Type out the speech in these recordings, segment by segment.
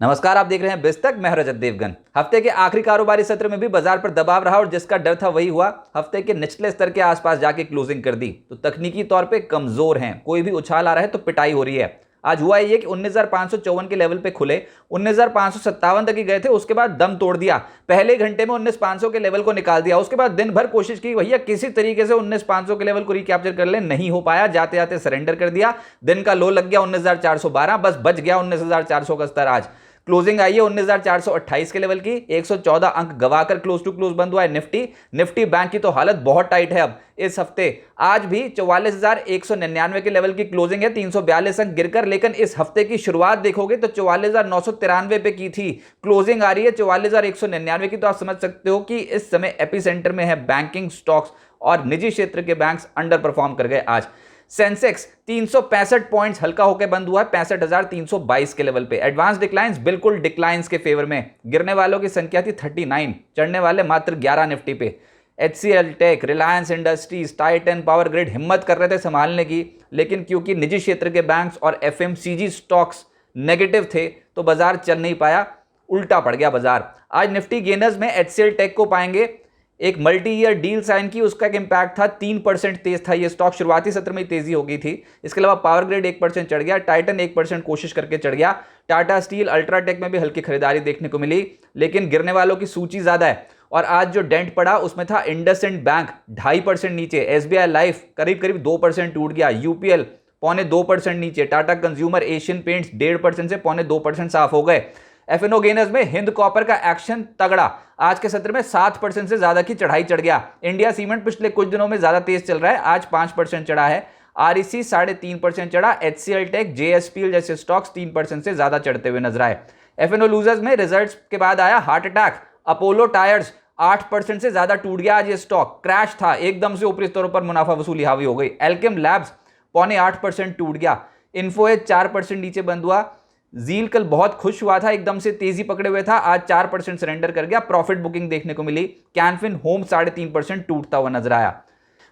नमस्कार, आप देख रहे हैं बिस्तक। मैं रजत देवगन। हफ्ते के आखिरी कारोबारी सत्र में भी बाजार पर दबाव रहा और जिसका डर था वही हुआ। हफ्ते के निचले स्तर के आसपास जाके क्लोजिंग कर दी तो तकनीकी तौर पे कमजोर हैं। कोई भी उछाल आ रहा है तो पिटाई हो रही है। आज हुआ ये कि 19,554 के लेवल पे खुले, 19,557 तक ही गए थे, उसके बाद दम तोड़ दिया। पहले घंटे में 19,500 के लेवल को निकाल दिया। उसके बाद दिन भर कोशिश की भैया किसी तरीके से 19,500 के लेवल को रिकैप्चर कर ले, नहीं हो पाया। जाते जाते सरेंडर कर दिया। दिन का लो लग गया 19,412, बस बच गया 19,400 का स्तर। आज क्लोजिंग आई है 19,428 के लेवल की। 114 अंक गवाकर क्लोज टू क्लोज बंद हुआ है निफ्टी बैंक की तो हालत बहुत टाइट है अब इस हफ्ते। आज भी 44,199 के लेवल की क्लोजिंग है, 342 अंक गिरकर। लेकिन इस हफ्ते की शुरुआत देखोगे तो 44,993 पे की थी, क्लोजिंग आ रही है 44,199 की। तो आप समझ सकते हो कि इस समय एपिसेंटर में है बैंकिंग स्टॉक्स और निजी क्षेत्र के बैंक्स अंडर परफॉर्म कर गए। आज सेंसेक्स 365 पॉइंट्स हल्का होकर बंद हुआ है 65,322 के लेवल पे। एडवांस डिक्लाइंस बिल्कुल डिक्लाइंस के फेवर में। गिरने वालों की संख्या थी 39, चढ़ने वाले मात्र 11 निफ्टी पे। HCL Tech, Reliance Industries, Titan Power Grid हिम्मत कर रहे थे संभालने की, लेकिन क्योंकि निजी क्षेत्र के बैंक्स और FMCG स्टॉक्स नेगेटिव थे तो बाजार चल नहीं पाया, उल्टा पड़ गया बाजार। आज निफ्टी गेनर्स में HCL टेक को पाएंगे। एक मल्टी ईयर डील साइन की, उसका एक इंपैक्ट था, 3% तेज था ये स्टॉक। शुरुआती सत्र में तेजी हो गई थी। इसके अलावा पावर ग्रिड 1% चढ़ गया, टाइटन 1% कोशिश करके चढ़ गया। टाटा स्टील, अल्ट्राटेक में भी हल्की खरीदारी देखने को मिली, लेकिन गिरने वालों की सूची ज्यादा है। और आज जो डेंट पड़ा उसमें था इंडसइंड बैंक 2.5% नीचे, SBI लाइफ करीब करीब 2% टूट गया, UPL 0.25% नीचे, टाटा कंज्यूमर, एशियन पेंट्स 1.5% से 0.2% साफ हो गए। FNO गेनर्स में हिंद कॉपर का एक्शन तगड़ा। आज के सत्र में 7% से ज्यादा की चढ़ाई चढ़ गया। इंडिया सीमेंट पिछले कुछ दिनों में ज्यादा तेज चल रहा है, आज 5% चढ़ा है। REC 3.5% चढ़ा। HCL टेक, JSPL जैसे स्टॉक्स 3% से ज्यादा चढ़ते हुए नजर आए। FNO लूजर्स में रिजल्ट्स के बाद आया हार्ट अटैक। अपोलो टायर्स 8% से ज्यादा टूट गया आज ये स्टॉक, क्रैश था एकदम से, ऊपरी स्तरों पर मुनाफा वसूली हावी हो गई। एल्केम लैब्स 0.8% टूट गया। इन्फोएज 4% नीचे बंद हुआ। जील कल बहुत खुश हुआ था, एकदम से तेजी पकड़े हुए था, आज 4% सरेंडर कर गया, प्रॉफिट बुकिंग देखने को मिली। कैनफिन होम 3.5% टूटता हुआ नजर आया।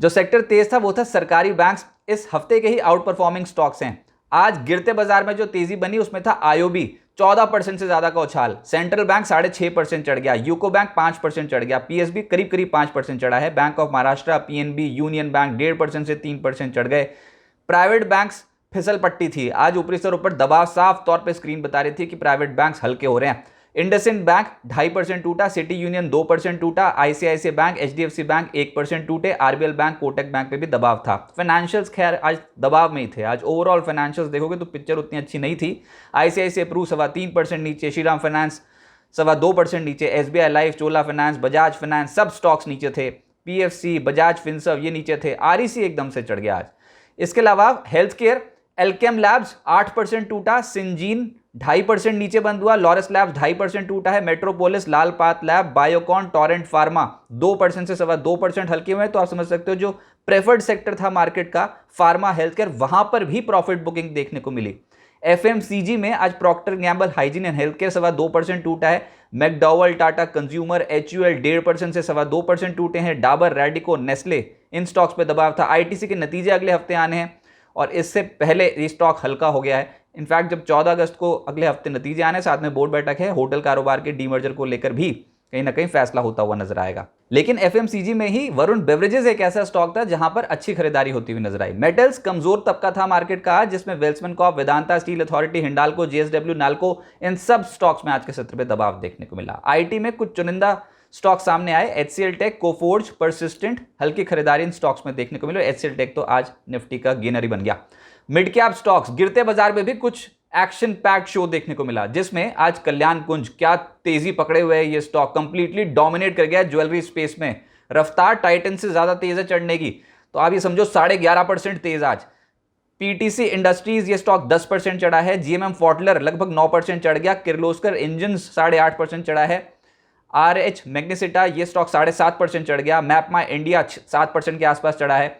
जो सेक्टर तेज था वो था सरकारी बैंक्स। इस हफ्ते के ही आउट परफॉर्मिंग स्टॉक्स हैं। आज गिरते बाजार में जो तेजी बनी उसमें था IOB 14% से ज्यादा का उछाल। सेंट्रल बैंक 6.5% चढ़ गया। यूको बैंक 5% चढ़ गया। PSB करीब करीब 5% चढ़ा है। Bank of Maharashtra, PNB, union bank 1.5% से 3% चढ़ गए। प्राइवेट बैंक्स फिसल पट्टी थी। आज ऊपरी स्तर ऊपर दबाव साफ तौर पे स्क्रीन बता रही थी कि प्राइवेट बैंक्स हल्के हो रहे हैं। इंडसइंड बैंक 2.5% टूटा, सिटी यूनियन 2% टूटा, ICICI बैंक, HDFC बैंक 1% टूटे, RBL बैंक, कोटक बैंक पे भी दबाव था। फाइनेंशियल्स खैर आज दबाव में ही थे। आज ओवरऑल फाइनेंशियल्स देखोगे तो पिक्चर उतनी अच्छी नहीं थी। ICICI प्रू 3.25% नीचे, श्रीराम फाइनेंस 2.25% नीचे, SBI लाइफ, चोला फाइनेंस, बजाज फाइनेंस सब स्टॉक्स नीचे थे। PFC, बजाज फिनसर्व ये नीचे थे। REC एकदम से चढ़ गया आज। इसके अलावा हेल्थ केयर, एल्केम लैब्स 8% टूटा, सिंजीन 2.5% नीचे बंद हुआ, लॉरस लैब्स 2.5% टूटा है, Metropolis, Lalpath lab, Biocon, Torrent Pharma 2% से 2.25% हल्के हुए। तो आप समझ सकते हो जो प्रेफर्ड सेक्टर था मार्केट का, फार्मा हेल्थ केयर, वहां पर भी प्रॉफिट बुकिंग देखने को मिली। FMCG में आज Procter Gamble, hygiene and health care 2.25% टूटा है। मैकडॉवल, टाटा कंज्यूमर, HUL 1.5% से 2.25% टूटे हैं। डाबर, रेडिको, नेस्ले इन स्टॉक्स पे दबाव था। ITC के नतीजे अगले हफ्ते आने हैं और इससे पहले ये स्टॉक हल्का हो गया है। इनफैक्ट जब 14 अगस्त को अगले हफ्ते नतीजे आने, साथ में बोर्ड बैठक है, होटल कारोबार के डीमर्जर को लेकर भी कहीं ना कहीं फैसला होता हुआ नजर आएगा। लेकिन FMCG में ही वरुण बेवरेजेस एक ऐसा स्टॉक था जहां पर अच्छी खरीदारी होती हुई नजर आई। मेटल्स कमजोर तबका था मार्केट का, जिसमें वेल्समैन corp, Vedanta steel authority, Hindalco, JSW, Nalco इन सब स्टॉक्स में आज के सत्र पे दबाव देखने को मिला। IT में कुछ चुनिंदा स्टॉक सामने आए। HCL टेक, कोफोर्ज, परसिस्टेंट हल्की खरीदारी इन स्टॉक्स में देखने को मिली। HCL टेक तो आज निफ्टी का गेनर ही बन गया। मिड कैप स्टॉक्स गिरते बाजार में भी कुछ एक्शन पैक्ड शो देखने को मिला, जिसमें आज कल्याण कुंज क्या तेजी पकड़े हुए है। ये स्टॉक कंप्लीटली डोमिनेट कर गया ज्वेलरी स्पेस में। रफ्तार टाइटन से ज्यादा तेज है चढ़ने की, तो आप ये समझो 11.5% तेज आज। PTC इंडस्ट्रीज ये स्टॉक 10% चढ़ा है। GMM फॉटलर लगभग 9% चढ़ गया। किर्लोस्कर इंजन्स 8.5% चढ़ा है। RH मैग्नेसिटा ये स्टॉक 7.5% चढ़ गया। मैपमा इंडिया 7% के आसपास चढ़ा है।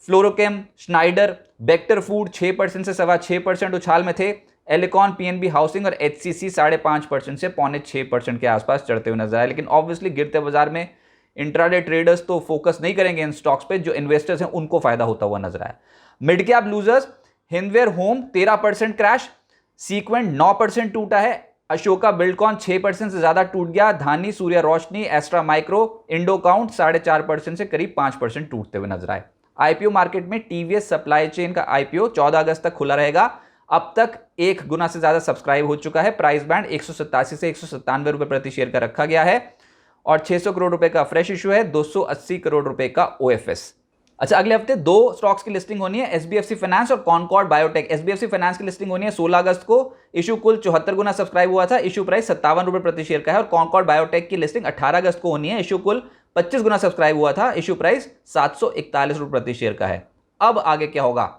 फ्लोरोकेम, स्नाइडर, बेक्टर फूड 6% से 6.25% उछाल में थे। एलिकॉन, PNB हाउसिंग और HCC 5.5% से 6.25% के आसपास चढ़ते हुए नजर आए। लेकिन ऑब्वियसली गिरते बाजार में इंट्राडे ट्रेडर्स तो फोकस नहीं करेंगे इन स्टॉक्स पे, जो इन्वेस्टर्स हैं उनको फायदा होता हुआ नजर आया। Mid cap losers, Hindware Home 13% crash, Sequent 9% टूटा है, अशोका बिल्डकॉन 6% से ज्यादा टूट गया। धानी, सूर्य रोशनी, एस्ट्रा माइक्रो, इंडो काउंट 4.5% से करीब 5% टूटते हुए नजर आए। आईपीओ मार्केट में टीवीएस सप्लाई चेन का आईपीओ 14 अगस्त तक खुला रहेगा। अब तक 1 गुना से ज्यादा सब्सक्राइब हो चुका है। प्राइस बैंड 187 से 197 रुपए प्रति शेयर का रखा गया है और 600 करोड़ रुपए का फ्रेश इशू है, 280 करोड़ रुपए का ओएफएस। अच्छा, अगले हफ्ते 2 स्टॉक्स की लिस्टिंग होनी है, एसबीएफसी फाइनेंस और कॉनकॉर्ड बायोटेक। एसबीएफसी फाइनेंस की लिस्टिंग होनी है 16 अगस्त को। इशू कुल 74 गुना सब्सक्राइब हुआ था, इशू प्राइस 57 रुपए प्रति शेयर का है। और कॉनकॉर्ड बायोटेक की लिस्टिंग 18 अगस्त को होनी है, इशू कुल 25 गुना सब्सक्राइब हुआ था, इशू प्राइस 741 रुपए प्रति शेयर का है। अब आगे क्या होगा?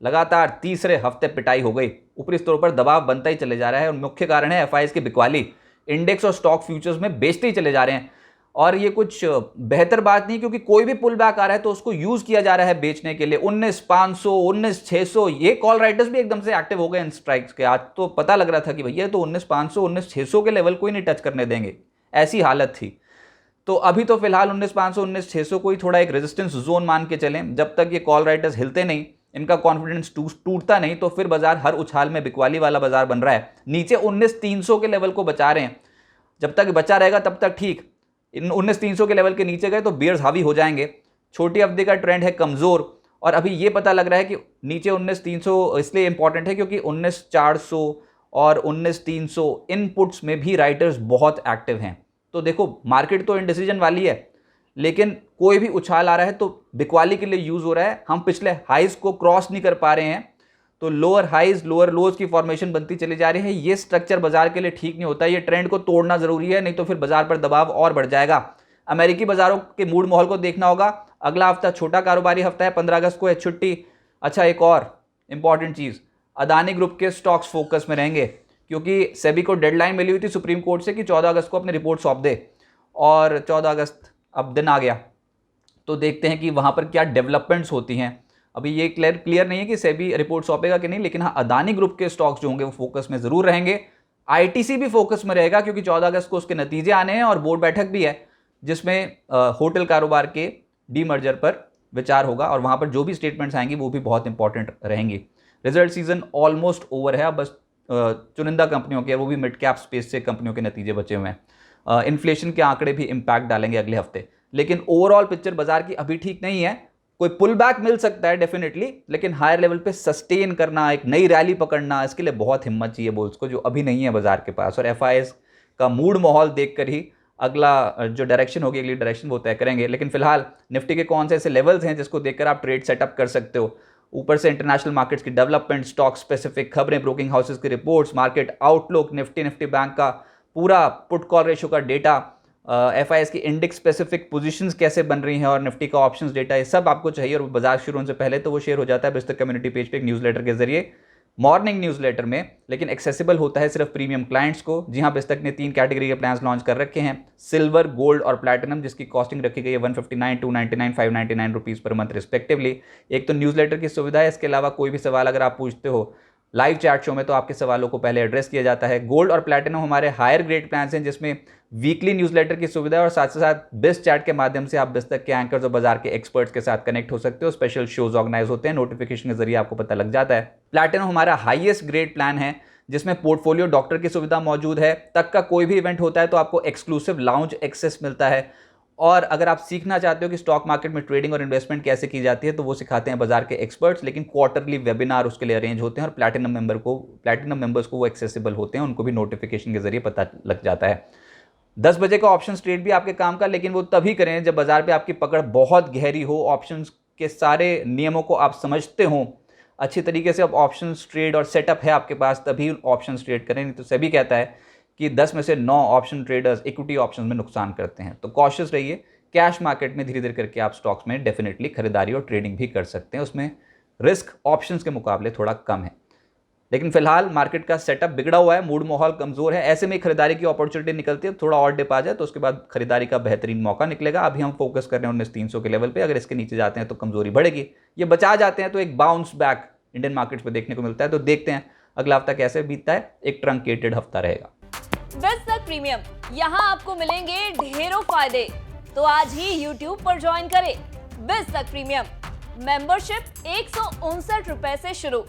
लगातार तीसरे हफ्ते पिटाई हो गई, ऊपरी स्तर पर दबाव बनता ही चले जा रहा है और मुख्य कारण है एफआईआईज की बिकवाली। इंडेक्स और स्टॉक फ्यूचर्स में बेचते ही चले जा रहे हैं और ये कुछ बेहतर बात नहीं, क्योंकि कोई भी पुल बैक आ रहा है तो उसको यूज किया जा रहा है बेचने के लिए। 19,500, 19,600, ये कॉल राइटर्स भी एकदम से एक्टिव हो गए इन स्ट्राइक्स के। आज तो पता लग रहा था कि भैया तो 19,500, 19,600 के लेवल कोई नहीं टच करने देंगे, ऐसी हालत थी। तो अभी तो फिलहाल 19,500, 19,600 को ही थोड़ा एक रेजिस्टेंस जोन मान के चलें। जब तक ये कॉल राइटर्स हिलते नहीं, इनका कॉन्फिडेंस टूटता नहीं, तो फिर बाजार हर उछाल में बिकवाली वाला बाजार बन रहा है। नीचे 19,300 के लेवल को बचा रहे हैं, जब तक बचा रहेगा तब तक ठीक। 19,300 के लेवल के नीचे गए तो बियर्स हावी हो जाएंगे। छोटी अवधि का ट्रेंड है कमजोर और अभी ये पता लग रहा है कि नीचे 19,300 इसलिए इंपॉर्टेंट है क्योंकि 19,400 और 19,300 इनपुट्स में भी राइटर्स बहुत एक्टिव हैं। तो देखो, मार्केट तो इंडिसीजन वाली है, लेकिन कोई भी उछाल आ रहा है तो बिकवाली के लिए यूज हो रहा है। हम पिछले हाइज को क्रॉस नहीं कर पा रहे हैं, तो लोअर हाइज लोअर लोज की फॉर्मेशन बनती चली जा रही है। ये स्ट्रक्चर बाजार के लिए ठीक नहीं होता, ये ट्रेंड को तोड़ना जरूरी है, नहीं तो फिर बाजार पर दबाव और बढ़ जाएगा। अमेरिकी बाजारों के मूड माहौल को देखना होगा। अगला हफ्ता छोटा कारोबारी हफ्ता है, 15 अगस्त को है छुट्टी। अच्छा, एक और इंपॉर्टेंट चीज, अदानी ग्रुप के स्टॉक्स फोकस में रहेंगे क्योंकि सेबी को डेडलाइन मिली हुई थी सुप्रीम कोर्ट से कि 14 अगस्त को अपनी रिपोर्ट सौंप दे और 14 अगस्त अब दिन आ गया। तो देखते हैं कि वहां पर क्या डेवलपमेंट्स होती हैं। अभी ये क्लियर नहीं है कि सेबी रिपोर्ट सौंपेगा कि नहीं, लेकिन हाँ, अदानी ग्रुप के स्टॉक्स जो होंगे वो फोकस में जरूर रहेंगे। आईटीसी भी फोकस में रहेगा क्योंकि 14 अगस्त को उसके नतीजे आने हैं और बोर्ड बैठक भी है जिसमें होटल कारोबार के डीमर्जर पर विचार होगा और वहां पर जो भी स्टेटमेंट्स आएंगी वो भी बहुत इंपॉर्टेंट रहेंगी। रिजल्ट सीजन ऑलमोस्ट ओवर है, अब बस चुनिंदा कंपनियों के, वो भी मिड कैप स्पेस से कंपनियों के नतीजे बचे हुए हैं। इन्फ्लेशन के आंकड़े भी इंपैक्ट डालेंगे अगले हफ्ते, लेकिन ओवरऑल पिक्चर बाजार की अभी ठीक नहीं है। कोई पुल बैक मिल सकता है डेफिनेटली, लेकिन हायर लेवल पे सस्टेन करना, एक नई रैली पकड़ना, इसके लिए बहुत हिम्मत चाहिए बुल्स को, जो अभी नहीं है बाजार के पास। और एफआईआईज का मूड माहौल देखकर ही अगला जो डायरेक्शन होगी, अगली डायरेक्शन वो तय करेंगे। लेकिन फिलहाल निफ्टी के कौन से ऐसे लेवल्स हैं जिसको देखकर आप ट्रेड सेटअप कर सकते हो? ऊपर से इंटरनेशनल मार्केट्स की डेवलपमेंट, स्टॉक स्पेसिफिक खबरें, ब्रोकिंग हाउसेस की reports, market outlook, Nifty bank का पूरा पुट कॉल रेशियो का डेटा, एफआईआईज की इंडेक्स स्पेसिफिक पोजीशंस कैसे बन रही हैं और निफ्टी का ऑप्शंस डेटा, ये सब आपको चाहिए। और बाजार शुरू होने से पहले तो वो शेयर हो जाता है बिस्तर कम्युनिटी पेज पे एक न्यूज़लेटर के जरिए, मॉर्निंग न्यूज़लेटर में, लेकिन एक्सेसिबल होता है सिर्फ प्रीमियम क्लाइंट्स को। जी हाँ, बिस्तर ने 3 कैटेगरी के प्लान्स लॉन्च कर रखे हैं, सिल्वर, गोल्ड और प्लैटिनम, जिसकी कॉस्टिंग रखी गई है 159, 299, 599 रुपीज़ पर मंथ रिस्पेक्टिवली। एक तो न्यूज़लेटर की सुविधा है, इसके अलावा कोई भी सवाल अगर आप पूछते हो लाइव चैट शो में तो आपके सवालों को पहले एड्रेस किया जाता है। गोल्ड और प्लैटिनम हमारे हायर ग्रेड प्लान्स हैं जिसमें वीकली न्यूज़लेटर की सुविधा है और साथ से साथ बिस चैट के माध्यम से आप बिस्तक के एंकर्स और बाजार के एक्सपर्ट्स के साथ कनेक्ट हो सकते हो। स्पेशल शोज ऑर्गेनाइज होते हैं, नोटिफिकेशन के जरिए आपको पता लग जाता है। प्लैटिनम हमारा हाईएस्ट ग्रेड प्लान है जिसमें पोर्टफोलियो डॉक्टर की सुविधा मौजूद है। तक का कोई भी इवेंट होता है तो आपको एक्सक्लूसिव लाउंज एक्सेस मिलता है। और अगर आप सीखना चाहते हो कि स्टॉक मार्केट में ट्रेडिंग और इन्वेस्टमेंट कैसे की जाती है तो वो सिखाते हैं बाजार के एक्सपर्ट्स, लेकिन क्वार्टरली वेबिनार उसके लिए अरेंज होते हैं और प्लैटिनम मेंबर्स को वो एक्सेसिबल होते हैं, उनको भी नोटिफिकेशन के जरिए पता लग जाता है। 10 बजे का ऑप्शन ट्रेड भी आपके काम का, लेकिन वो तभी करें जब बाजार पे आपकी पकड़ बहुत गहरी हो, ऑप्शंस के सारे नियमों को आप समझते हो अच्छी तरीके से। अब ऑप्शंस ट्रेड और सेटअप है आपके पास, तभी ऑप्शंस ट्रेड करें। नहीं तो सेबी कहता है कि 10 में से 9 ऑप्शन ट्रेडर्स इक्विटी ऑप्शंस में नुकसान करते हैं। तो कॉशियस रहिए। कैश मार्केट में धीरे धीरे करके आप स्टॉक्स में डेफिनेटली खरीदारी और ट्रेडिंग भी कर सकते हैं, उसमें रिस्क ऑप्शंस के मुकाबले थोड़ा कम है। लेकिन फिलहाल मार्केट का सेटअप बिगड़ा हुआ है, मूड माहौल कमजोर है, ऐसे में खरीदारी की अपॉर्चुनिटी निकलती है। थोड़ा और डिप आ जाए तो उसके बाद खरीदारी का बेहतरीन मौका निकलेगा। अभी हम फोकस कर रहे हैं 19,300 के लेवल पे, अगर इसके नीचे जाते हैं तो कमजोरी बढ़ेगी, ये बचा जाते हैं तो एक बाउंस बैक इंडियन मार्केट्स पे देखने को मिलता है। तो देखते हैं अगला हफ्ता कैसे बीतता है, एक ट्रंकेटेड हफ्ता रहेगा। बिस्तक प्रीमियम, यहाँ आपको मिलेंगे ढेरों फायदे, तो आज ही YouTube पर ज्वाइन करें। बिस्तक प्रीमियम मेंबरशिप 159 रुपए से शुरू।